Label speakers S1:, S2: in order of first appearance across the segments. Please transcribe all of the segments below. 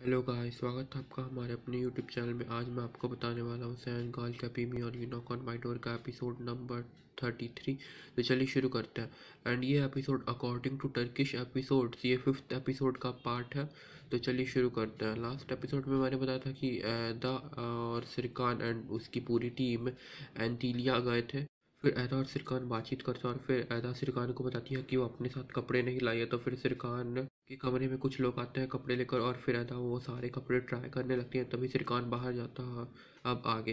S1: Hello guys, स्वागत है आपका हमारे अपने यूट्यूब चैनल में। आज मैं आपको बताने वाला हूँ सैन गाल कैपी और you knock on my door का एपिसोड नंबर 33। तो चलिए शुरू करते हैं। एंड ये episode according to Turkish episode ये 5th एपिसोड का पार्ट है। तो चलिए शुरू करते हैं। लास्ट एपिसोड में मैंने बताया था कि एदा और सिरकान एंड उसकी पूरी टीम एंटीलिया गए थे। फिर एदा और सिरकान बातचीत करते हैं और फिर एदा सिरकान को बताती है कि वो अपने साथ कपड़े नहीं लाई है। तो फिर सिरकान के कमरे में कुछ लोग आते हैं कपड़े लेकर और फिर एदा वो सारे कपड़े ट्राई करने लगती हैं। तभी सिरकान बाहर जाता है। अब आगे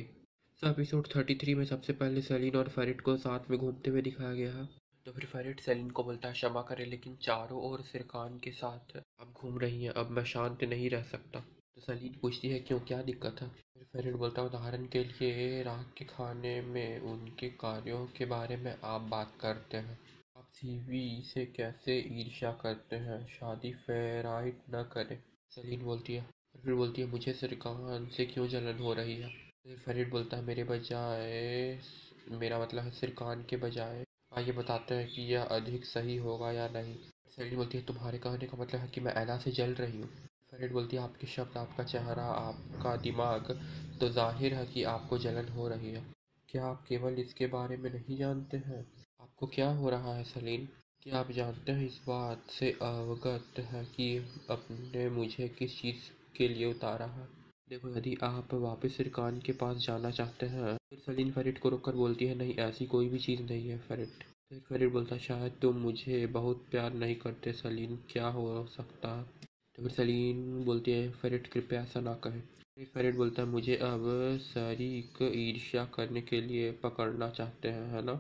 S1: एपिसोड 33 में सबसे पहले सेलिन और फेरिट को साथ में घूमते हुए दिखाया गया है। तो फिर फेरिट सेलिन को बोलता है क्षमा करे, लेकिन चारों ओर सिरकान के साथ अब घूम रही हैं, अब मैं शांत नहीं रह सकता। तो सेलिन पूछती है क्यों, क्या दिक्कत है। फिर फेरिट बोलता है उदाहरण के लिए रात के खाने में उनके कार्यों के बारे में आप बात करते हैं। आप सीवी से कैसे ईर्ष्या करते हैं, शादी फेराइट न करें। सेलिन बोलती है फिर बोलती है मुझे सिरकान से क्यों जलन हो रही है। फिर फरीद बोलता है मेरे बजाय, मेरा मतलब है सिरकान के बजाय आइए बताते हैं कि यह अधिक सही होगा या नहीं। सेलिन बोलती है तुम्हारे कहने का मतलब है कि मैं एला से जल रही हूँ। फरीद बोलती है आपके शब्द, आपका चेहरा, आपका दिमाग, तो जाहिर है कि आपको जलन हो रही है। क्या आप केवल इसके बारे में नहीं जानते हैं, आपको क्या हो रहा है सलीन। क्या आप जानते हैं, इस बात से अवगत है कि आपने मुझे किस चीज़ के लिए उतारा है। देखो, यदि आप वापस सिरकान के पास जाना चाहते हैं। फिर सलीन फेरिट को रोककर बोलती है नहीं, ऐसी कोई भी चीज़ नहीं है फेरिट। फिर फेरिट बोलता है शायद तुम मुझे बहुत प्यार नहीं करते सलीन, क्या हो सकता है। तो फिर सलीन बोलती है फेरिट कृपया ऐसा ना कहे। फिर फेरिट बोलता है मुझे अब शरीक ईर्ष्या करने के लिए पकड़ना चाहते हैं, है ना।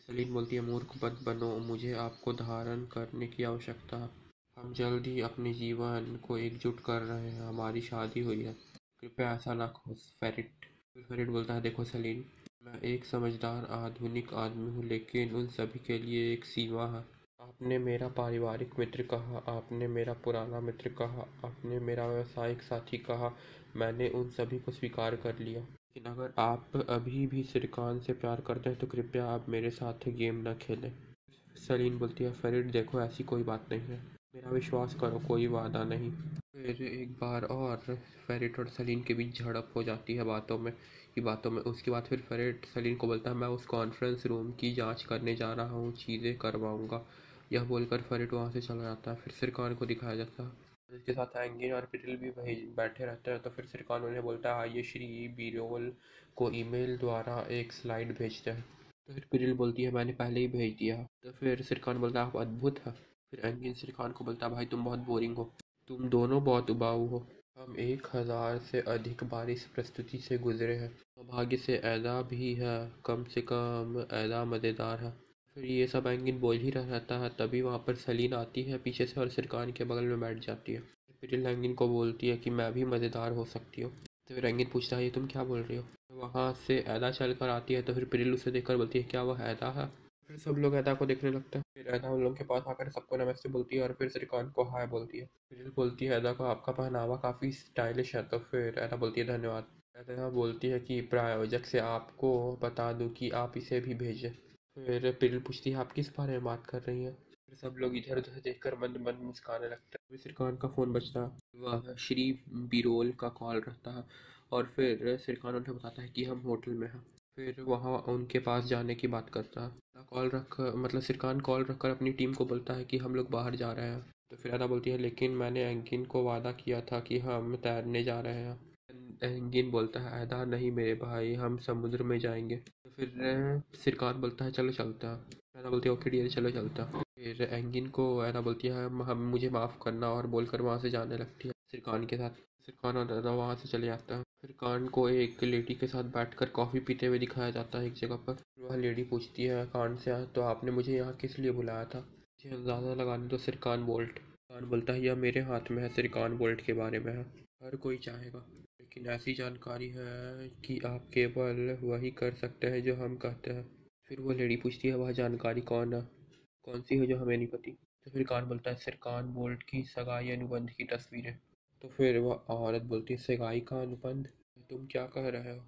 S1: सलीन बोलती है मूर्ख मत बनो, मुझे आपको धारण करने की आवश्यकता है। हम जल्द ही अपने जीवन को एकजुट कर रहे हैं, हमारी शादी हुई है, कृपया ऐसा ना कहो फेरिट। फिर फेरिट बोलता है देखो सलीन, मैं एक समझदार आधुनिक आदमी हूँ, लेकिन उन सभी के लिए एक सीमा है। आपने मेरा पारिवारिक मित्र कहा, आपने मेरा पुराना मित्र कहा, आपने मेरा व्यावसायिक साथी कहा, मैंने उन सभी को स्वीकार कर लिया। लेकिन अगर आप अभी भी सिरकान से प्यार करते हैं तो कृपया आप मेरे साथ गेम न खेलें। सलीन बोलती है फेरिट देखो ऐसी कोई बात नहीं है, मेरा विश्वास करो, कोई वादा नहीं। फिर एक बार और फेरिट और सलीन के बीच झड़प हो जाती है बातों में। उसके बाद फिर फेरिट सलीन को बोलता है मैं उस कॉन्फ्रेंस रूम की जांच करने जा रहा हूँ, चीज़ें करवाऊंगा। यह बोलकर फेरिट वहाँ से चला जाता है। फिर सिरकान को दिखाया जाता है, जिसके साथ एंगिन और पिटिल भी वही बैठे रहते हैं। तो फिर सिरकान उन्हें बोलता है आइए श्री बिरोल को ईमेल द्वारा एक स्लाइड भेजते हैं। तो फिर पिटिल बोलती है मैंने पहले ही भेज दिया। तो फिर सिरकान बोलता है आप अद्भुत है। फिर एंगिन सिरकान को बोलता है भाई तुम बहुत बोरिंग हो, तुम दोनों बहुत उबाऊ हो, हम 1000 से अधिक बार इस प्रस्तुति से गुजरे हैं, सौभाग्य से ऐदा भी है, कम से कम ऐदा मज़ेदार है। फिर ये सब एंगिन बोल ही रहा रहता है, तभी वहाँ पर सलीन आती है पीछे से और सिरकान के बगल में बैठ जाती है। फिर एंगिन को बोलती है कि मैं भी मज़ेदार हो सकती हूँ। तो फिर एंगिन पूछता है ये तुम क्या बोल रही हो। वहाँ से ऐदा चल कर आती है। तो फिर पिरिल उसे देखकर बोलती है क्या वह ऐदा है। फिर सब लोग ऐदा को देखने लगते हैं। फिर ऐदा उन लोगों के पास आकर सबको नमस्ते बोलती है और फिर सिरकान को हाय बोलती है। पिरिल बोलती है ऐदा को आपका पहनावा काफ़ी स्टाइलिश है। तो फिर ऐदा बोलती है धन्यवाद। ऐदा बोलती है कि प्रायोजक से आपको बता दूं कि आप इसे भी भेजें। फिर पिरिल पूछती है आप किस बारे में बात कर रही हैं। फिर सब लोग इधर उधर देखकर मंद मंद मुस्कुराने लगते हैं। फिर सिरकान का फ़ोन बजता है, वह श्री बिरोल का कॉल रहता है और फिर सिरकान उन्हें बताता है कि हम होटल में हैं। फिर वहाँ उनके पास जाने की बात करता है। सिरकान कॉल रखकर अपनी टीम को बोलता है कि हम लोग बाहर जा रहे हैं। तो फिर अदा बोलती है लेकिन मैंने एंगिन को वादा किया था कि हम तैरने जा रहे हैं। एंगिन बोलता है अदा नहीं मेरे भाई, हम समुद्र में जाएंगे। तो फिर सिरकान बोलता है चलो चलता है। अदा बोलती है ओके डियर चलो चलता है। फिर एंगिन को अदा बोलती है हम मुझे माफ़ करना और बोलकर वहाँ से जाने लगती है सिरकान के साथ। सिरकान और अदा वहाँ से चले जाता है। फिर कान को एक लेडी के साथ बैठकर कॉफ़ी पीते हुए दिखाया जाता है एक जगह पर। वह लेडी पूछती है कान से तो आपने मुझे यहाँ किस लिए बुलाया था। मुझे अंदाज़ा लगाने दो सिरकान बोल्ट। कान बोलता है यह मेरे हाथ में है, सिरकान बोल्ट के बारे में है, हर कोई चाहेगा, लेकिन ऐसी जानकारी है कि आप केवल वही कर सकते हैं जो हम कहते हैं। फिर वो लेडी पूछती है वह जानकारी कौन है, कौन सी है जो हमें नहीं पती। तो फिर कान बोलता है सिरकान बोल्ट की सगाई अनुबंध की तस्वीरें। तो फिर वह औरत बोलती है सगाई का अनुबंध, तुम क्या कह रहे हो,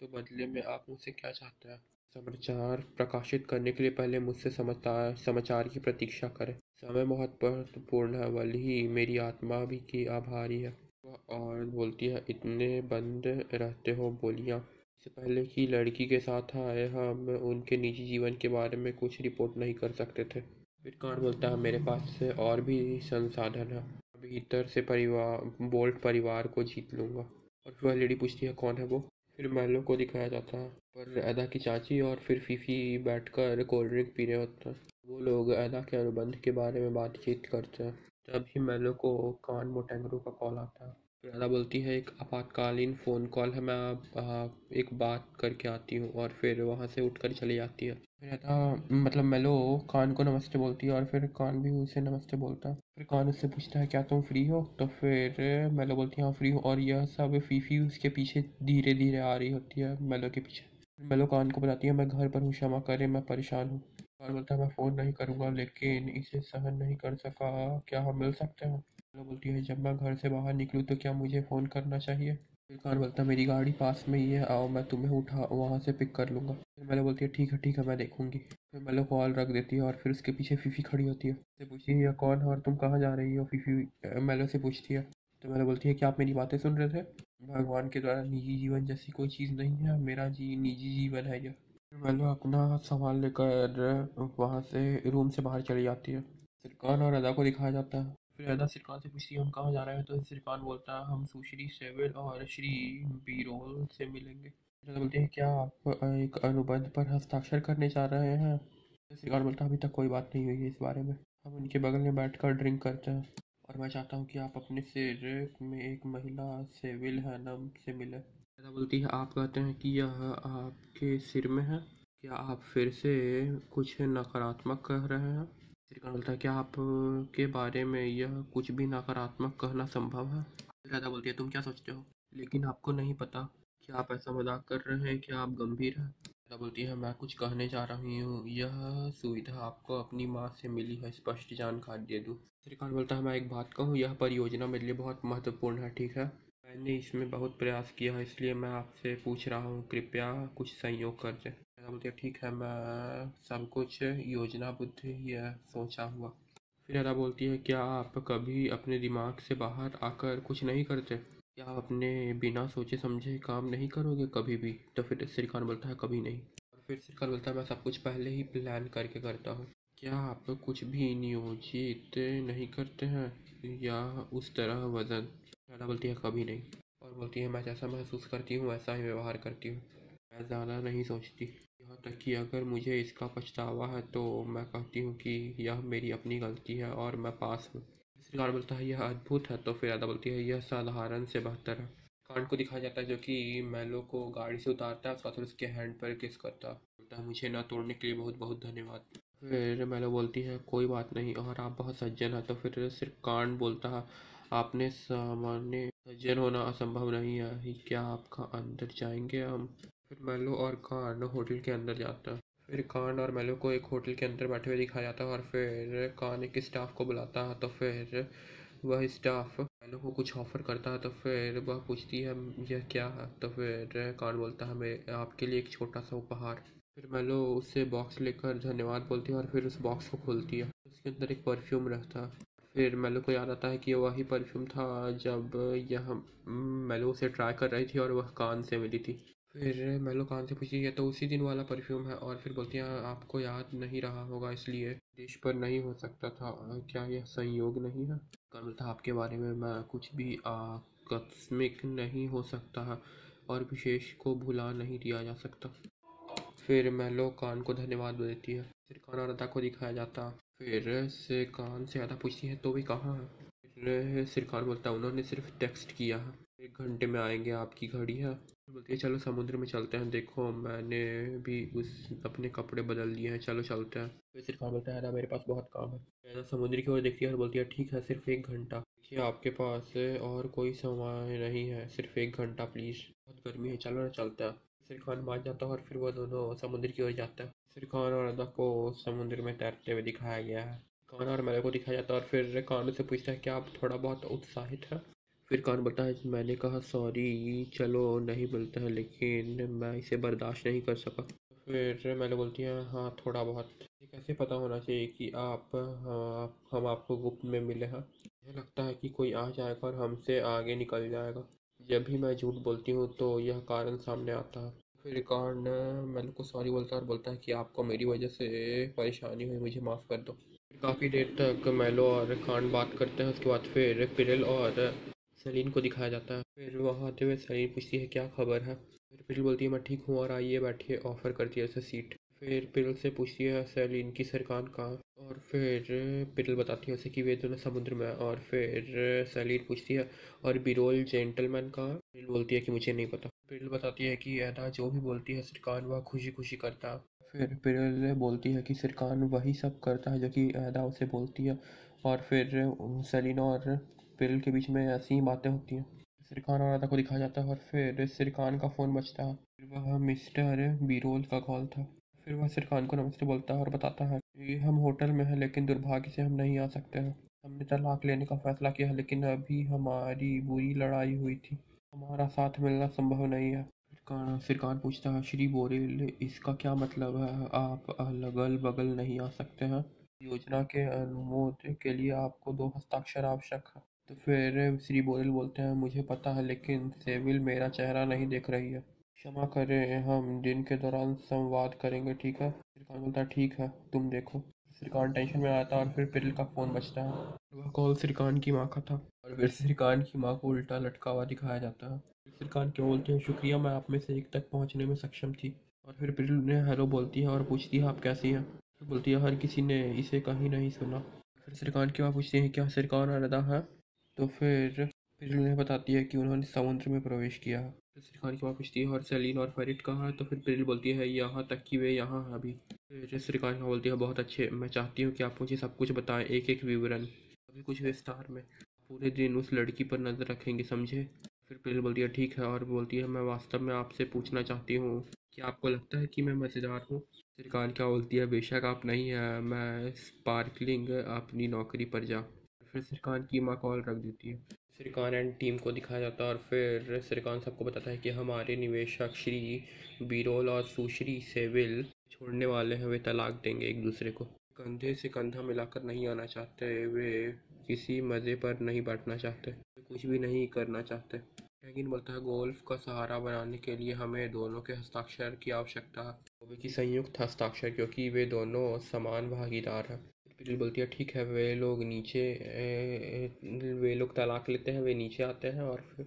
S1: तो बदले में आप मुझसे क्या चाहते हैं। समाचार प्रकाशित करने के लिए पहले मुझसे समाचार की प्रतीक्षा करें, समय बहुत महत्वपूर्ण है, वही मेरी आत्मा भी की आभारी है। वह और बोलती है इतने बंद रहते हो बोलियां। इससे पहले कि लड़की के साथ आए हम उनके निजी जीवन के बारे में कुछ रिपोर्ट नहीं कर सकते थे। फिर कौन बोलता है मेरे पास से और भी संसाधन है, भीतर से बोल्ट परिवार को जीत लूंगा। और फिर वह लेडी पूछती है कौन है वो। फिर मैलो को दिखाया जाता है पर अदा की चाची और फिर फीफी बैठकर कोल्ड ड्रिंक पी रहे होते हैं। वो लोग अदा के अनुबंध के बारे में बातचीत करते हैं। तभी मैलो को कान मोटेंगरू का कॉल आता है। फिर अदा बोलती है एक आपातकालीन फ़ोन कॉल है, मैं एक बात करके आती हूँ, और फिर वहाँ से उठकर चली जाती है। फिर अदा मतलब मेलो कान को नमस्ते बोलती है और फिर कान भी उसे नमस्ते बोलता है। फिर कान उससे पूछता है क्या तुम फ्री हो, तो फिर मेलो बोलती है हाँ फ्री हो। और यह सब फीफी उसके पीछे धीरे धीरे आ रही होती है मेलो के पीछे। फिर मेलो कान को बताती है मैं घर पर हूँ, क्षमा करे मैं परेशान हूँ। कान बोलता है मैं फ़ोन नहीं करूँगा लेकिन इसे सहन नहीं कर सका, क्या हम मिल सकते हैं। मेलो बोलती है जब मैं घर से बाहर निकलूँ तो क्या मुझे फ़ोन करना चाहिए। फिर कान बोलता है मेरी गाड़ी पास में ही है, आओ मैं तुम्हें उठा वहाँ से पिक कर लूँगा। फिर मेलो बोलती है ठीक है मैं देखूँगी। फिर मेलो कॉल रख देती है और फिर उसके पीछे फीफी खड़ी होती है। उससे पूछती है यह कौन है और तुम कहाँ जा रही हो, फीफी मेलो से पूछती है। तो मेलो बोलती है क्या आप मेरी बातें सुन रहे थे, भगवान के द्वारा निजी जीवन जैसी कोई चीज़ नहीं है, मेरा निजी जीवन है यह। फिर मेलो अपना सामान लेकर वहाँ से रूम से बाहर चली जाती है। सिरकान और अदा को दिखाया जाता है। फिर अदा सिरकान से पूछती है हम कहाँ जा रहे हैं, तो सिरकान बोलता है हम सुश्री सेविल और श्री बीरोल से मिलेंगे। फिर अदा बोलते हैं क्या आप एक अनुबंध पर हस्ताक्षर करने जा रहे हैं। तो सिरकान बोलता है अभी तक कोई बात नहीं हुई है इस बारे में, हम उनके बगल में बैठकर ड्रिंक करते हैं और मैं चाहता हूँ कि आप अपने सिर में एक महिला सेविल हैनम से मिले। अदा बोलती है आप कहते हैं कि यह आपके सिर में है, क्या आप फिर से कुछ नकारात्मक कह रहे हैं। श्रीकांत बोलता है क्या आप के बारे में यह कुछ भी नकारात्मक कहना संभव है। राधा बोलती है तुम क्या सोचते हो, लेकिन आपको नहीं पता, क्या आप ऐसा मजाक कर रहे हैं, क्या आप गंभीर हैं। राधा बोलती है मैं कुछ कहने जा रही हूँ, यह सुविधा आपको अपनी माँ से मिली है, स्पष्ट जानकारी दे दूँ। श्रीकांत बोलता है मैं एक बात कहूँ, यह परियोजना मेरे लिए बहुत महत्वपूर्ण है, ठीक है, मैंने इसमें बहुत प्रयास किया है, इसलिए मैं आपसे पूछ रहा हूँ कृपया कुछ सहयोग कर दें। बोलती है ठीक है मैं सब कुछ योजनाबद्ध ही है सोचा हुआ। फिर अदा बोलती है क्या आप कभी अपने दिमाग से बाहर आकर कुछ नहीं करते, क्या आप अपने बिना सोचे समझे काम नहीं करोगे कभी भी। तो फिर श्रीकांत बोलता है कभी नहीं। और फिर श्रीकांत बोलता है मैं सब कुछ पहले ही प्लान करके करता हूँ, क्या आप कुछ भी नियोजित नहीं करते हैं या उस तरह वजन। अदा बोलती है कभी नहीं। और बोलती है मैं जैसा महसूस करती हूँ वैसा ही व्यवहार करती हूँ, मैं ज़्यादा नहीं सोचती, यहाँ तक कि अगर मुझे इसका पछतावा है तो मैं कहती हूँ कि यह मेरी अपनी गलती है और मैं पास हूँ। श्रीकार बोलता है यह अद्भुत है, तो फिर अदा बोलती है यह साधारण से बेहतर है। कांड को दिखाया जाता है जो कि मैलो को गाड़ी से उतारता है, उसका फिर उसके हैंड पर किस करता है, बोलता है मुझे न तोड़ने के लिए बहुत बहुत धन्यवाद। फिर मैलो बोलती है कोई बात नहीं और आप बहुत सज्जन हैं। तो फिर सिर्फ कांड बोलता है आपने सामान्य सज्जन होना असंभव नहीं है, क्या आपका अंदर जाएंगे हम। फिर मेलो और कान होटल के अंदर जाता है। फिर कान और मेलो को एक होटल के अंदर बैठे हुए दिखाया जाता है और फिर कान एक स्टाफ को बुलाता है। तो फिर वह स्टाफ मेलो को कुछ ऑफर करता है। तो फिर वह पूछती है यह क्या है। तो फिर कान बोलता है मैं आपके लिए एक छोटा सा उपहार। फिर मेलो उससे बॉक्स लेकर धन्यवाद बोलती है और फिर उस बॉक्स को खोलती है, उसके अंदर एक परफ्यूम रहता है। फिर मेलो को याद आता है कि वही परफ्यूम था जब यह मेलो उसे ट्राई कर रही थी और वह कान से मिली थी। फिर मेलो कान से पूछती है तो उसी दिन वाला परफ्यूम है। और फिर बोलती है आपको याद नहीं रहा होगा इसलिए देश पर नहीं हो सकता था, क्या यह संयोग नहीं है। कान था आपके बारे में मैं कुछ भी आकस्मिक नहीं हो सकता है और विशेष को भुला नहीं दिया जा सकता। फिर मेलो कान को धन्यवाद देती है। फिर कान और अदा को दिखाया जाता। फिर से कान से अदा पूछती है तो भी कहाँ है। फिर सिरकान बोलता है उन्होंने सिर्फ टेक्स्ट किया है, 1 घंटे में आएंगे, आपकी घड़ी है। फिर बोलती है चलो समुद्र में चलते हैं, देखो मैंने भी उस अपने कपड़े बदल लिए हैं, चलो चलते हैं। फिर सिरकान बोलता है अदा मेरे पास बहुत काम है। अदा समुद्र की ओर देखती है और बोलती है ठीक है सिर्फ 1 घंटा, देखिए आपके पास और कोई समय नहीं है, सिर्फ 1 घंटा प्लीज़, बहुत गर्मी है, चलो ना चलता है। सिरखान मान जाता है और फिर वह दोनों समुद्र की ओर जाता है। सिरखान और अदा को समुद्र में तैरते हुए दिखाया गया है। कान और मेरे को दिखाया जाता है और फिर कान से पूछता है क्या आप थोड़ा बहुत उत्साहित है। फिर कान बोलता है मैंने कहा सॉरी चलो नहीं मिलता है लेकिन मैं इसे बर्दाश्त नहीं कर सका। फिर मैंने बोलती है हाँ थोड़ा बहुत, ये कैसे पता होना चाहिए कि हम आपको गुप्त में मिले हैं। मुझे लगता है कि कोई आ जाएगा और हमसे आगे निकल जाएगा। जब भी मैं झूठ बोलती हूँ तो यह कारण सामने आता है। फिर रिकॉर्ड मेरे को सॉरी बोलता है और बोलता है कि आपको मेरी वजह से परेशानी हुई, मुझे माफ़ कर दो। फिर काफ़ी देर तक मेलो और खान बात करते हैं। उसके बाद फिर पिरल और सलीन को दिखाया जाता है। फिर वहाँ आते हुए सलीन पूछती है क्या खबर है। फिर पिरल बोलती है मैं ठीक हूँ और आइए बैठिए, ऑफ़र करती है उसे सीट। फिर पिरल से पूछती है सलीन की सरकान कहाँ, और फिर पिरल बताती है उसे कि वे दोनों समुद्र में है। और फिर सलीन पूछती है और बिरोल जेंटलमैन कहाँ। पिरल बोलती है कि मुझे नहीं पता। पिरल बताती है कि अदा जो भी बोलती है सरकान वह खुशी खुशी करता है। फिर पिरल बोलती है कि सरकान वही सब करता है जो कि अदा उसे बोलती है। और फिर सलीन और पिरल के बीच में ऐसी ही बातें होती हैं। सिरकान और अदा को दिखाया जाता है और फिर सिरकान का फ़ोन बजता है। फिर वह मिस्टर बिरोल का कॉल था। फिर वह सिरकान को नमस्ते बोलता है और बताता है कि हम होटल में हैं लेकिन दुर्भाग्य से हम नहीं आ सकते हैं। हमने तलाक लेने का फैसला किया है लेकिन अभी हमारी बुरी लड़ाई हुई थी, हमारा साथ मिलना संभव नहीं है। सिरकान पूछता है श्री बोरेल इसका क्या मतलब है, आप अगल बगल नहीं आ सकते हैं। योजना के अनुमोदन के लिए आपको 2 हस्ताक्षर आवश्यक है। तो फिर श्री बोरेल बोलते हैं मुझे पता है लेकिन सेविल मेरा चेहरा नहीं देख रही है, क्षमा करें हम दिन के दौरान संवाद करेंगे, ठीक है। श्रीकांत बोलता है ठीक है तुम देखो। श्रीकांत टेंशन में आता है और फिर पिरल का फ़ोन बजता है। वह कॉल श्रीकांत की माँ का था और फिर श्रीकांत की माँ को उल्टा लटका हुआ दिखाया जाता है। श्रीकांत क्या बोलते हैं शुक्रिया, मैं आप में से एक तक पहुँचने में सक्षम थी। और फिर पिरल ने हेलो बोलती है और पूछती है आप कैसी हैं। फिर बोलती है हर किसी ने इसे कहीं नहीं सुना। फिर श्रीकांत की माँ पूछती है क्या श्रीकांत अदा है। तो फिर पिरल उन्हें बताती है कि उन्होंने समुद्र में प्रवेश किया है। फिर श्रीकांत की माँ पूछती है और सलीन और फरीद कहाँ है। तो फिर पिरल बोलती है यहाँ तक कि वे यहाँ हैं अभी। फिर श्रीकांत की माँ बोलती है बहुत अच्छे, मैं चाहती हूँ कि आप मुझे सब कुछ बताएं, एक एक विवरण, अभी कुछ विस्तार में। पूरे दिन उस लड़की पर नज़र रखेंगे समझे। फिर पिरल बोलती है ठीक है और बोलती है मैं वास्तव में आपसे पूछना चाहती हूँ क्या आपको लगता है कि मैं मज़ेदार हूँ। श्रीकांत क्या बोलती है बेशक आप नहीं है, मैं स्पार्कलिंग अपनी नौकरी पर जा। फिर श्रीकांत की माँ कॉल रख देती है। श्रीकांत एंड टीम को दिखाया जाता है और फिर श्रीकांत सबको बताता है कि हमारे निवेशक श्री बिरोल और सुश्री सेविल छोड़ने वाले हैं, वे तलाक देंगे एक दूसरे को, कंधे से कंधा मिलाकर नहीं आना चाहते, वे किसी मज़े पर नहीं बैठना चाहते, वे कुछ भी नहीं करना चाहते। लेकिन बोलता है गोल्फ का सहारा बनाने के लिए हमें दोनों के हस्ताक्षर की आवश्यकता है, वो भी कि संयुक्त हस्ताक्षर, क्योंकि वे दोनों समान भागीदार हैं। पिरल बोलती है ठीक है, वे लोग तलाक लेते हैं, वे नीचे आते हैं और फिर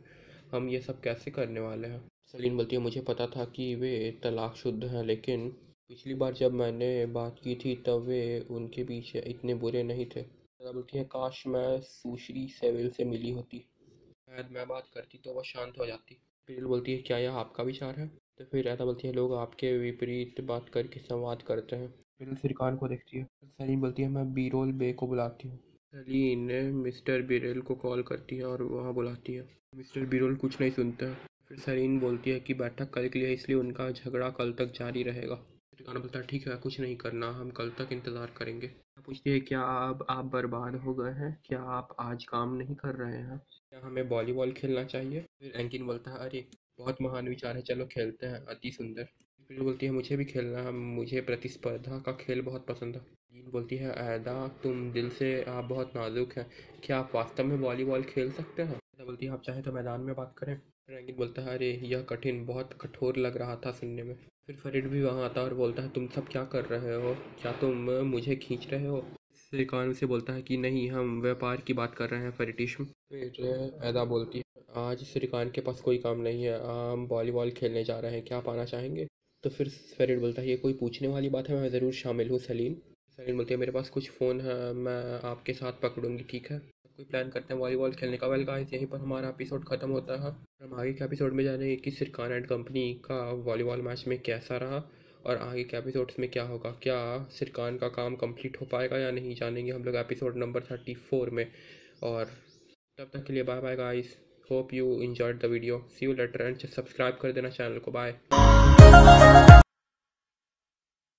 S1: हम ये सब कैसे करने वाले हैं। सलीन बोलती है मुझे पता था कि वे तलाकशुदा हैं लेकिन पिछली बार जब मैंने बात की थी तब वे उनके पीछे इतने बुरे नहीं थे। दादा बोलती है काश मैं सुश्री सेविल से मिली होती, शायद मैं बात करती तो वह शांत हो जाती। पिरल बोलती है क्या यह आपका विचार है। तो फिर राधा बोलती है लोग आपके विपरीत बात करके संवाद करते हैं। पिरल सिरकान को देखती है। सलीन बोलती है मैं बिरोल बे को बुलाती हूँ। सलीन मिस्टर बिरेल को कॉल करती है और वहाँ बुलाती है। मिस्टर बिरोल कुछ नहीं सुनता है। फिर सलीन बोलती है कि बैठक कल के लिए, इसलिए उनका झगड़ा कल तक जारी रहेगा। सिरकान बोलता है ठीक है कुछ नहीं करना, हम कल तक इंतज़ार करेंगे। पूछती है क्या अब आप बर्बाद हो गए हैं, क्या आप आज काम नहीं कर रहे हैं, क्या हमें वॉलीबॉल खेलना चाहिए। फिर एंकिन बोलता है अरे बहुत महान विचार है, चलो खेलते हैं, अति सुंदर। फिर बोलती है मुझे भी खेलना है, मुझे प्रतिस्पर्धा का खेल बहुत पसंद है। जीन बोलती है ऐदा तुम दिल से आप बहुत नाजुक हैं, क्या आप वास्तव में वॉलीबॉल खेल सकते हैं। ऐदा बोलती है आप चाहें तो मैदान में बात करें। फिर एंकिन बोलता है अरे यह कठिन, बहुत कठोर लग रहा था सुनने में। फिर फरीड भी वहाँ आता है और बोलता है तुम सब क्या कर रहे हो, क्या तुम मुझे खींच रहे हो। श्रीकांत से बोलता है कि नहीं हम व्यापार की बात कर रहे हैं फरीटिश्म। फिर ऐदा बोलती है आज श्रीकांत के पास कोई काम नहीं है, हम वॉलीबॉल खेलने जा रहे हैं, क्या आप आना चाहेंगे। तो फिर फरीड बोलता है ये कोई पूछने वाली बात है, मैं ज़रूर शामिल हूँ सलीम। सलीम बोलती है मेरे पास कुछ फ़ोन है, मैं आपके साथ पकड़ूंगी, ठीक है। कोई प्लान करते हैं वॉलीबॉल खेलने का। वेल गाइस यहीं पर हमारा एपिसोड ख़त्म होता है। हम आगे के एपिसोड में जानेंगे कि श्रीकांत एंड कंपनी का वॉलीबॉल मैच में कैसा रहा और आगे के एपिसोड्स में क्या होगा, क्या श्रीकांत का काम कंप्लीट हो पाएगा या नहीं, जानेंगे हम लोग एपिसोड नंबर 34 में। और तब तक के लिए bye bye guys, hope you enjoyed the video, see you later and subscribe कर देना चैनल को, बाय।